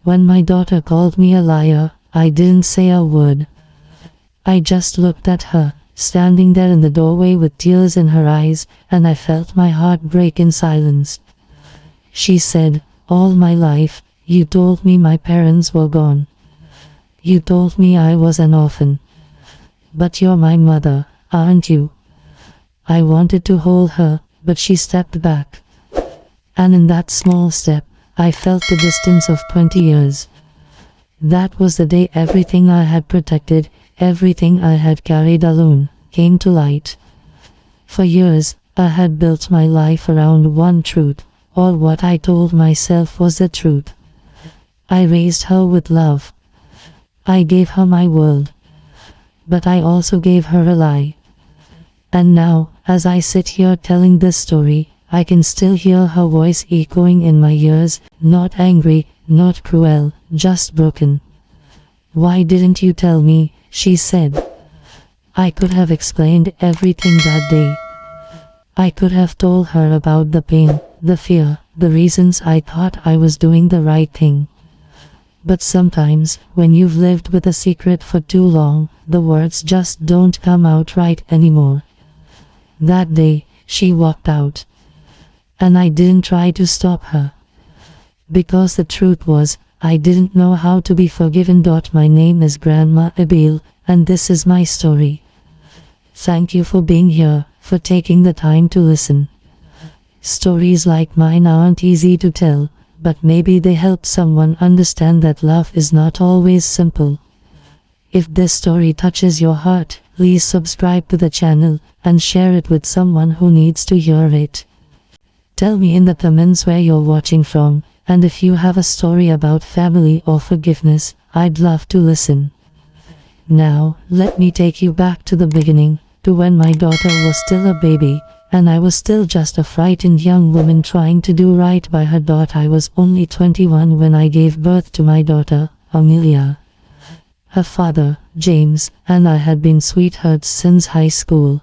When my daughter called me a liar, I didn't say a word. I just looked at her, standing there in the doorway with tears in her eyes, and I felt my heart break in silence. She said, "All my life, you told me my parents were gone. You told me I was an orphan. But you're my mother, aren't you?" I wanted to hold her, but she stepped back. And in that small step, I felt the distance of 20 years. That was the day everything I had protected, everything I had carried alone, came to light. For years, I had built my life around one truth, or what I told myself was the truth. I raised her with love. I gave her my world. But I also gave her a lie. And now, as I sit here telling this story, I can still hear her voice echoing in my ears, not angry, not cruel, just broken. "Why didn't you tell me?" she said. I could have explained everything that day. I could have told her about the pain, the fear, the reasons I thought I was doing the right thing. But sometimes, when you've lived with a secret for too long, the words just don't come out right anymore. That day, she walked out. And I didn't try to stop her. Because the truth was, I didn't know how to be forgiven. My name is Grandma Abil, and this is my story. Thank you for being here, for taking the time to listen. Stories like mine aren't easy to tell, but maybe they help someone understand that love is not always simple. If this story touches your heart, please subscribe to the channel and share it with someone who needs to hear it. Tell me in the comments where you're watching from, and if you have a story about family or forgiveness, I'd love to listen. Now, let me take you back to the beginning, to when my daughter was still a baby, and I was still just a frightened young woman trying to do right by her daughter. I was only 21 when I gave birth to my daughter, Amelia. Her father, James, and I had been sweethearts since high school.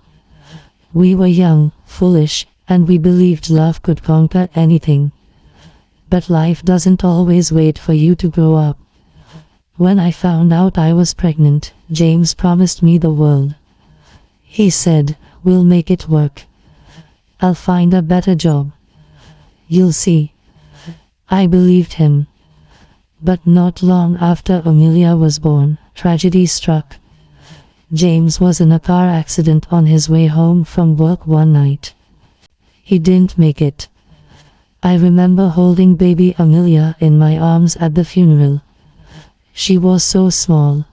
We were young, foolish, and we believed love could conquer anything. But life doesn't always wait for you to grow up. When I found out I was pregnant, James promised me the world. He said, "We'll make it work. I'll find a better job. You'll see." I believed him. But not long after Amelia was born, tragedy struck. James was in a car accident on his way home from work one night. He didn't make it. I remember holding baby Amelia in my arms at the funeral. She was so small.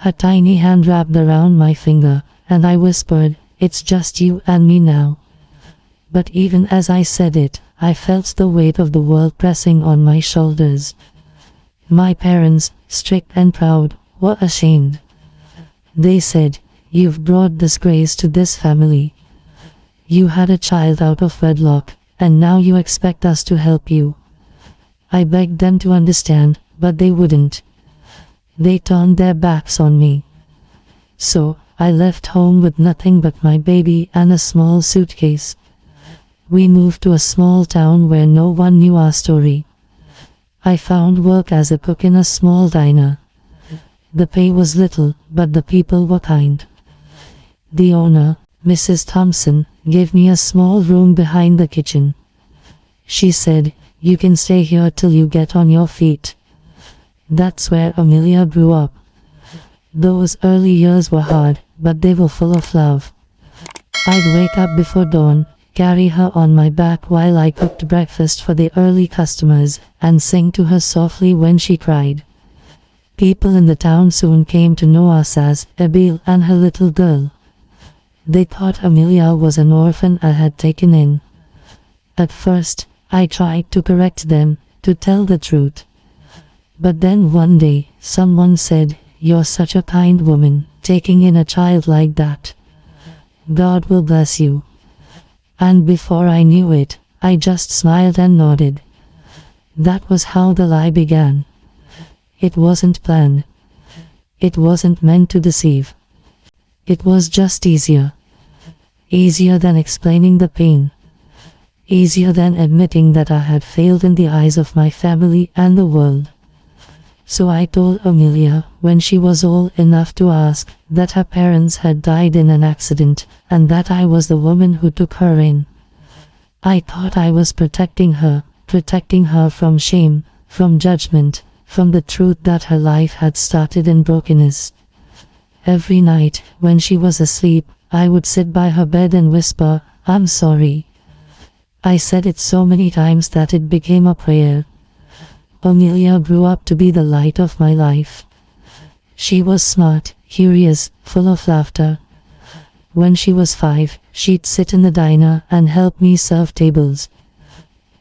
Her tiny hand wrapped around my finger, and I whispered, "It's just you and me now." But even as I said it, I felt the weight of the world pressing on my shoulders. My parents, strict and proud, were ashamed. They said, "You've brought disgrace to this family. You had a child out of wedlock, and now you expect us to help you." I begged them to understand, but they wouldn't. They turned their backs on me. So, I left home with nothing but my baby and a small suitcase. We moved to a small town where no one knew our story. I found work as a cook in a small diner. The pay was little, but the people were kind. The owner, Mrs. Thompson, gave me a small room behind the kitchen. She said, "You can stay here till you get on your feet." That's where Amelia grew up. Those early years were hard, but they were full of love. I'd wake up before dawn, carry her on my back while I cooked breakfast for the early customers, and sing to her softly when she cried. People in the town soon came to know us as Abil and her little girl. They thought Amelia was an orphan I had taken in. At first, I tried to correct them, to tell the truth. But then one day, someone said, "You're such a kind woman, taking in a child like that. God will bless you." And before I knew it, I just smiled and nodded. That was how the lie began. It wasn't planned. It wasn't meant to deceive. It was just easier. Easier than explaining the pain. Easier than admitting that I had failed in the eyes of my family and the world. So I told Amelia, when she was old enough to ask, that her parents had died in an accident, and that I was the woman who took her in. I thought I was protecting her from shame, from judgment, from the truth that her life had started in brokenness. Every night, when she was asleep, I would sit by her bed and whisper, "I'm sorry." I said it so many times that it became a prayer. Amelia grew up to be the light of my life. She was smart, curious, full of laughter. When she was 5, she'd sit in the diner and help me serve tables.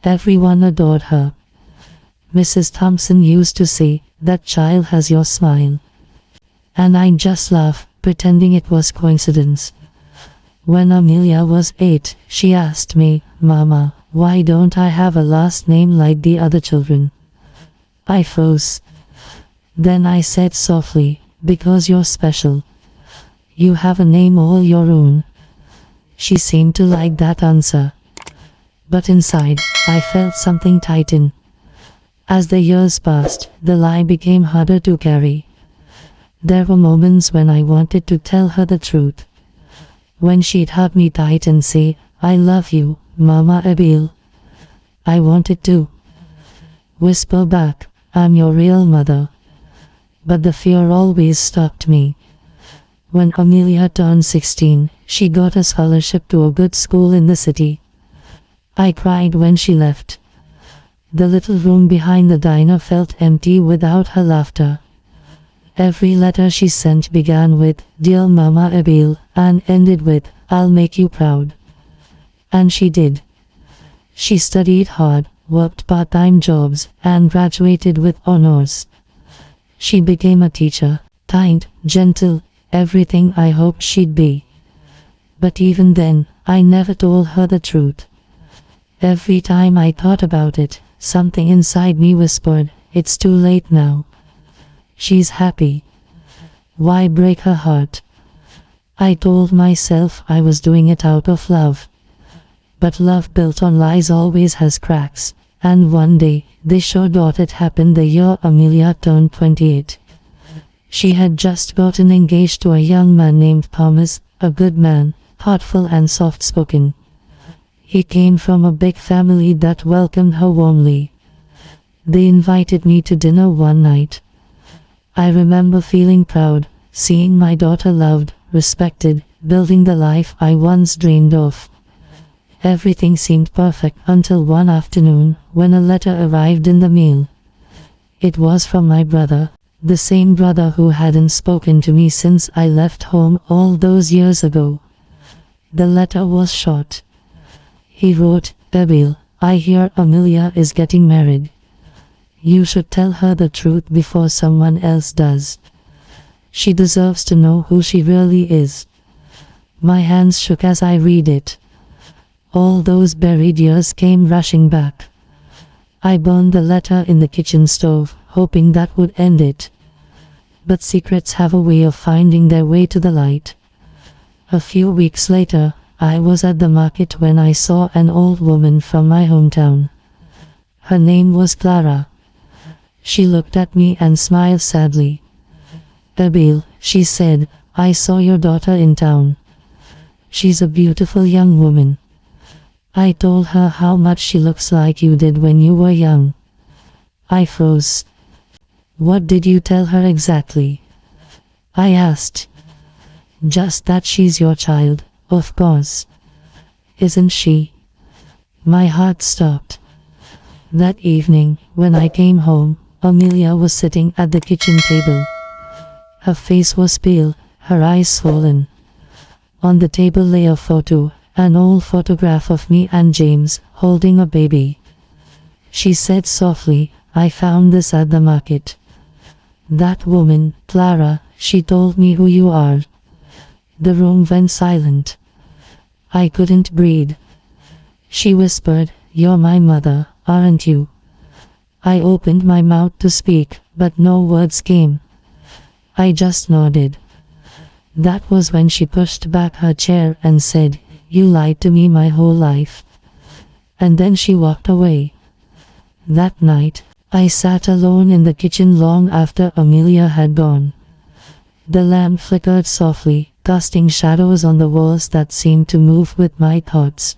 Everyone adored her. Mrs. Thompson used to say, "That child has your smile." And I'd just laugh, pretending it was coincidence. When Amelia was 8, she asked me, "Mama, why don't I have a last name like the other children?" I froze. Then I said softly, "Because you're special. You have a name all your own." She seemed to like that answer. But inside, I felt something tighten. As the years passed, the lie became harder to carry. There were moments when I wanted to tell her the truth. When she'd hug me tight and say, "I love you, Mama Abiel." I wanted to whisper back, "I'm your real mother." But the fear always stopped me. When Amelia turned 16, she got a scholarship to a good school in the city. I cried when she left. The little room behind the diner felt empty without her laughter. Every letter she sent began with, "Dear Mama Abiel," and ended with, "I'll make you proud." And she did. She studied hard, worked part-time jobs, and graduated with honors. She became a teacher, kind, gentle, everything I hoped she'd be. But even then, I never told her the truth. Every time I thought about it, something inside me whispered, "It's too late now. She's happy. Why break her heart?" I told myself I was doing it out of love. But love built on lies always has cracks, and one day, they showed what had happened the year Amelia turned 28. She had just gotten engaged to a young man named Thomas, a good man, thoughtful and soft-spoken. He came from a big family that welcomed her warmly. They invited me to dinner one night. I remember feeling proud, seeing my daughter loved, respected, building the life I once dreamed of. Everything seemed perfect until one afternoon, when a letter arrived in the mail. It was from my brother, the same brother who hadn't spoken to me since I left home all those years ago. The letter was short. He wrote, "Abiel, I hear Amelia is getting married. You should tell her the truth before someone else does. She deserves to know who she really is." My hands shook as I read it. All those buried years came rushing back. I burned the letter in the kitchen stove, hoping that would end it. But secrets have a way of finding their way to the light. A few weeks later, I was at the market when I saw an old woman from my hometown. Her name was Clara. She looked at me and smiled sadly. "Abiel," she said, "I saw your daughter in town. She's a beautiful young woman." I told her how much she looks like you did when you were young. I froze. "What did you tell her exactly?" I asked. "Just that she's your child, of course. Isn't she?" My heart stopped. That evening, when I came home, Amelia was sitting at the kitchen table. Her face was pale, her eyes swollen. On the table lay a photo, an old photograph of me and James, holding a baby. She said softly, "I found this at the market." "That woman, Clara, she told me who you are." The room went silent. I couldn't breathe. She whispered, "You're my mother, aren't you?" I opened my mouth to speak, but no words came. I just nodded. That was when she pushed back her chair and said, "You lied to me my whole life." And then she walked away. That night, I sat alone in the kitchen long after Amelia had gone. The lamp flickered softly, casting shadows on the walls that seemed to move with my thoughts.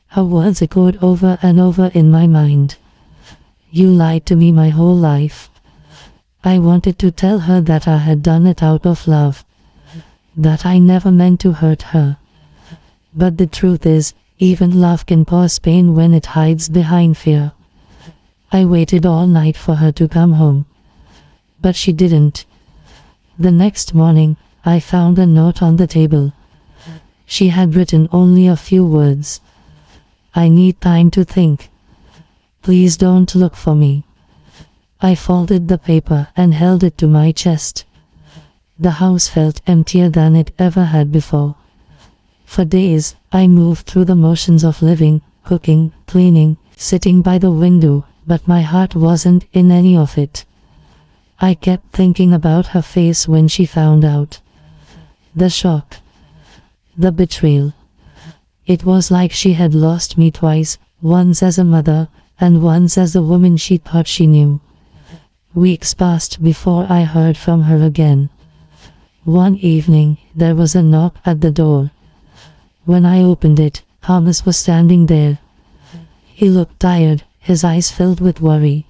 Her words echoed over and over in my mind. You lied to me my whole life. I wanted to tell her that I had done it out of love, that I never meant to hurt her. But the truth is, even love can cause pain when it hides behind fear. I waited all night for her to come home, but she didn't. The next morning, I found a note on the table. She had written only a few words. I need time to think. Please don't look for me. I folded the paper and held it to my chest. The house felt emptier than it ever had before. For days, I moved through the motions of living, cooking, cleaning, sitting by the window, but my heart wasn't in any of it. I kept thinking about her face when she found out. The shock. The betrayal. It was like she had lost me twice, once as a mother, and once as the woman she thought she knew. Weeks passed before I heard from her again. One evening, there was a knock at the door. When I opened it, Thomas was standing there. He looked tired, his eyes filled with worry.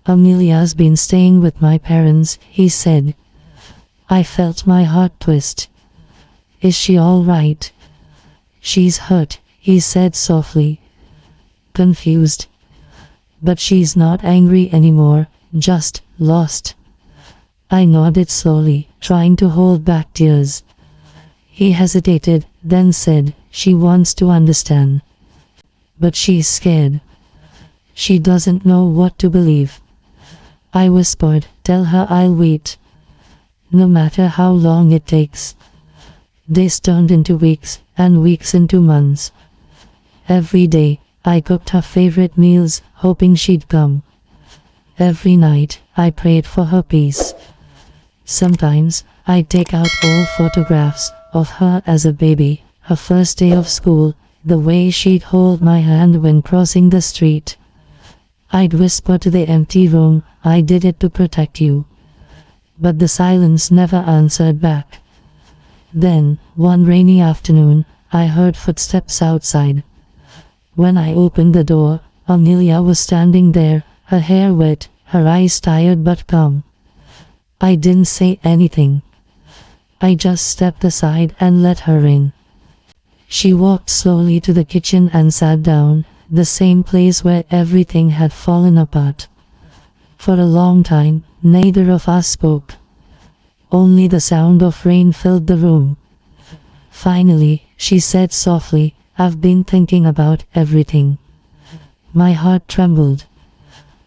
Amelia's been staying with my parents, he said. I felt my heart twist. Is she all right? She's hurt, he said softly. Confused. But she's not angry anymore, just lost. I nodded slowly, trying to hold back tears. He hesitated, then said, she wants to understand. But she's scared. She doesn't know what to believe. I whispered, tell her I'll wait. No matter how long it takes. Days turned into weeks, and weeks into months. Every day, I cooked her favorite meals, hoping she'd come. Every night, I prayed for her peace. Sometimes, I'd take out old photographs of her as a baby, her first day of school, the way she'd hold my hand when crossing the street. I'd whisper to the empty room, I did it to protect you. But the silence never answered back. Then, one rainy afternoon, I heard footsteps outside. When I opened the door, Amelia was standing there, her hair wet, her eyes tired but calm. I didn't say anything. I just stepped aside and let her in. She walked slowly to the kitchen and sat down, the same place where everything had fallen apart. For a long time, neither of us spoke. Only the sound of rain filled the room. Finally, she said softly, I've been thinking about everything. My heart trembled.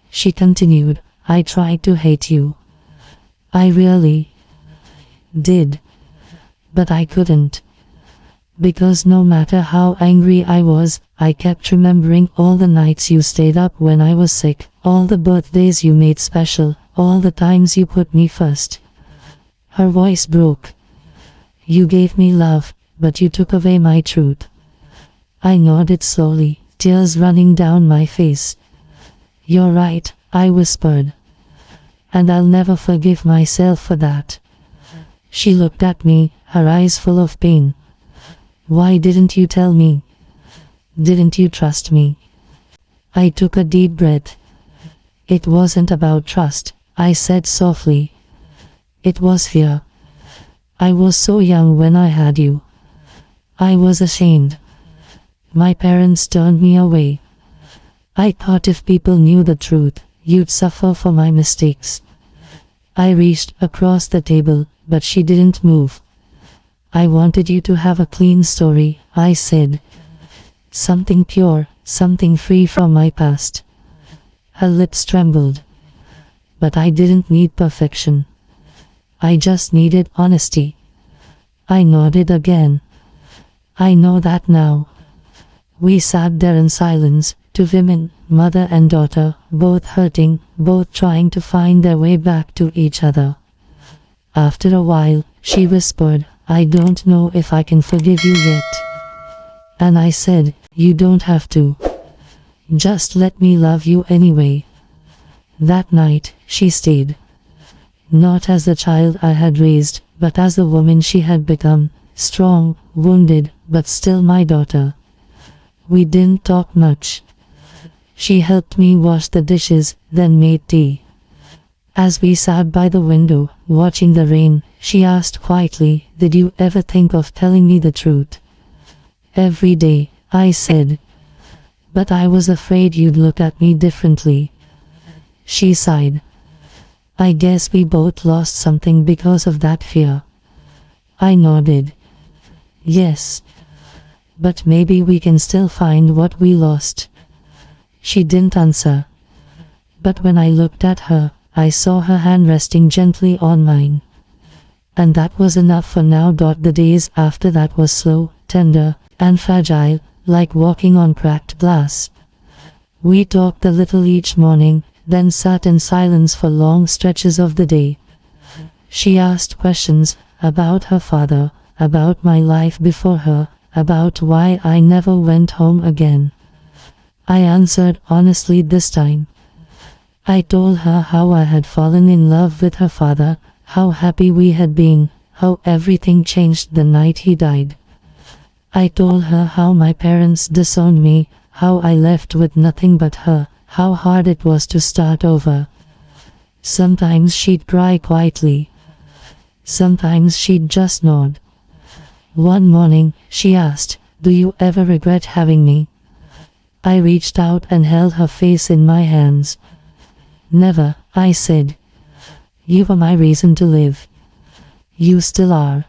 She continued, I tried to hate you. I really did. But I couldn't. Because no matter how angry I was, I kept remembering all the nights you stayed up when I was sick, all the birthdays you made special, all the times you put me first. Her voice broke. You gave me love, but you took away my truth. I nodded slowly, tears running down my face. You're right, I whispered. And I'll never forgive myself for that. She looked at me, her eyes full of pain. Why didn't you tell me? Didn't you trust me? I took a deep breath. It wasn't about trust, I said softly. It was fear. I was so young when I had you. I was ashamed. My parents turned me away. I thought if people knew the truth, you'd suffer for my mistakes. I reached across the table, but she didn't move. I wanted you to have a clean story, I said. Something pure, something free from my past. Her lips trembled. But I didn't need perfection. I just needed honesty. I nodded again. I know that now. We sat there in silence, two women, mother and daughter, both hurting, both trying to find their way back to each other. After a while, she whispered, I don't know if I can forgive you yet. And I said, you don't have to. Just let me love you anyway. That night, she stayed. Not as the child I had raised, but as the woman she had become, strong, wounded, but still my daughter. We didn't talk much. She helped me wash the dishes, then made tea. As we sat by the window, watching the rain, she asked quietly, "Did you ever think of telling me the truth?" "Every day," I said. "But I was afraid you'd look at me differently." She sighed. "I guess we both lost something because of that fear." I nodded. "Yes. But maybe we can still find what we lost." She didn't answer. But when I looked at her, I saw her hand resting gently on mine. And that was enough for now. The days after that was slow, tender, and fragile, like walking on cracked glass. We talked a little each morning, then sat in silence for long stretches of the day. She asked questions about her father, about my life before her, about why I never went home again. I answered honestly this time. I told her how I had fallen in love with her father, how happy we had been, how everything changed the night he died. I told her how my parents disowned me, how I left with nothing but her, how hard it was to start over. Sometimes she'd cry quietly. Sometimes she'd just nod. One morning, she asked, "Do you ever regret having me?" I reached out and held her face in my hands. "Never," I said. "You were my reason to live. You still are."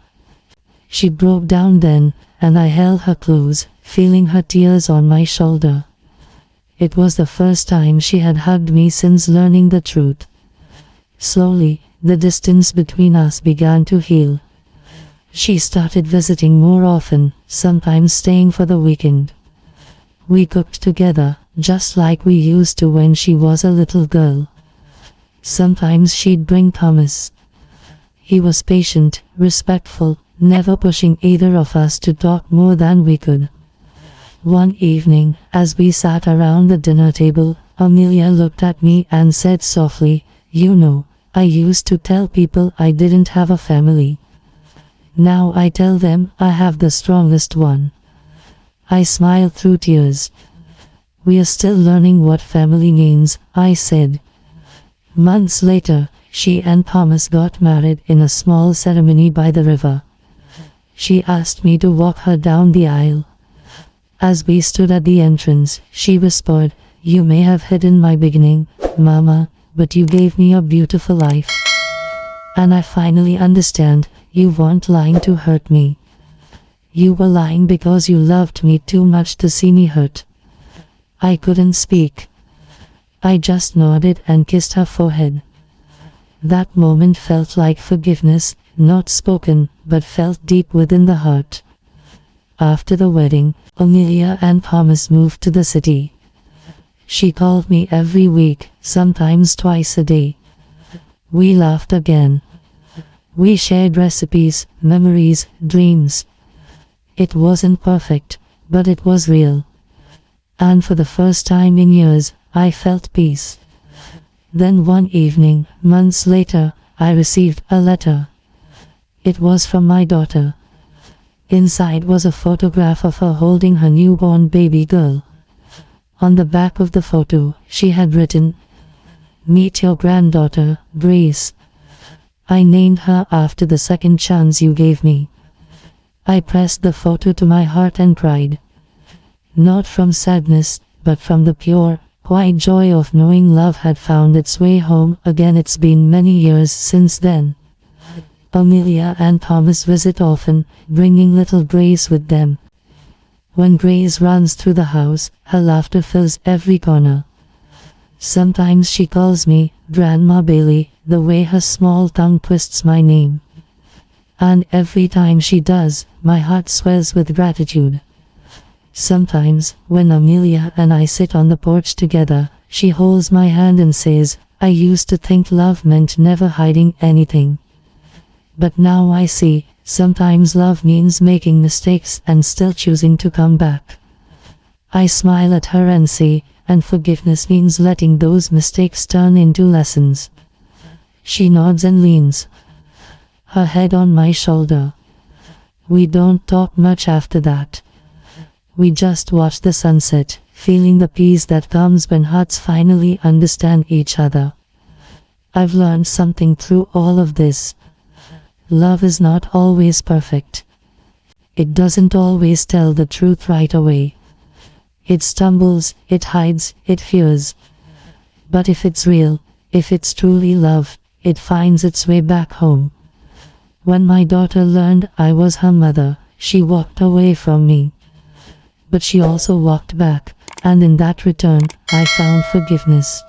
She broke down then, and I held her close, feeling her tears on my shoulder. It was the first time she had hugged me since learning the truth. Slowly, the distance between us began to heal. She started visiting more often, sometimes staying for the weekend. We cooked together, just like we used to when she was a little girl. Sometimes she'd bring Thomas. He was patient, respectful, never pushing either of us to talk more than we could. One evening, as we sat around the dinner table, Amelia looked at me and said softly, "You know, I used to tell people I didn't have a family. Now I tell them I have the strongest one." I smiled through tears. "We are still learning what family means," I said. Months later, she and Thomas got married in a small ceremony by the river. She asked me to walk her down the aisle. As we stood at the entrance, she whispered, "You may have hidden my beginning, Mama, but you gave me a beautiful life. And I finally understand, you weren't lying to hurt me. You were lying because you loved me too much to see me hurt." I couldn't speak. I just nodded and kissed her forehead. That moment felt like forgiveness, not spoken, but felt deep within the heart. After the wedding, Amelia and Thomas moved to the city. She called me every week, sometimes twice a day. We laughed again. We shared recipes, memories, dreams. It wasn't perfect, but it was real. And for the first time in years, I felt peace. Then one evening, months later, I received a letter. It was from my daughter. Inside was a photograph of her holding her newborn baby girl. On the back of the photo, she had written, "Meet your granddaughter, Grace. I named her after the second chance you gave me." I pressed the photo to my heart and cried. Not from sadness, but from the pure, quiet joy of knowing love had found its way home again. It's been many years since then. Amelia and Thomas visit often, bringing little Grace with them. When Grace runs through the house, her laughter fills every corner. Sometimes she calls me Grandma Bailey, the way her small tongue twists my name. And every time she does, my heart swells with gratitude. Sometimes, when Amelia and I sit on the porch together, she holds my hand and says, "I used to think love meant never hiding anything. But now I see, sometimes love means making mistakes and still choosing to come back." I smile at her and say, and forgiveness means letting those mistakes turn into lessons. She nods and leans her head on my shoulder. We don't talk much after that. We just watch the sunset, feeling the peace that comes when hearts finally understand each other. I've learned something through all of this. Love is not always perfect. It doesn't always tell the truth right away. It stumbles, it hides, it fears. But if it's real, if it's truly love, it finds its way back home. When my daughter learned I was her mother, she walked away from me. But she also walked back, and in that return, I found forgiveness.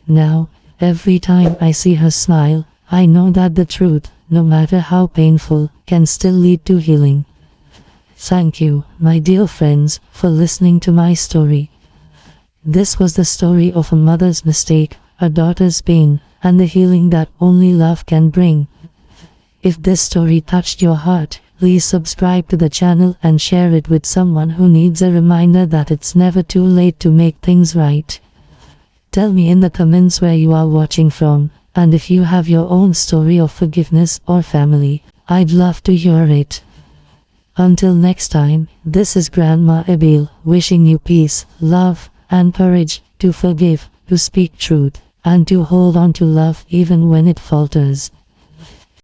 Now, every time I see her smile, I know that the truth, no matter how painful, can still lead to healing. Thank you, my dear friends, for listening to my story. This was the story of a mother's mistake, a daughter's pain, and the healing that only love can bring. If this story touched your heart, please subscribe to the channel and share it with someone who needs a reminder that it's never too late to make things right. Tell me in the comments where you are watching from, and if you have your own story of forgiveness or family, I'd love to hear it. Until next time, this is Grandma Abiel, wishing you peace, love, and courage to forgive, to speak truth, and to hold on to love even when it falters.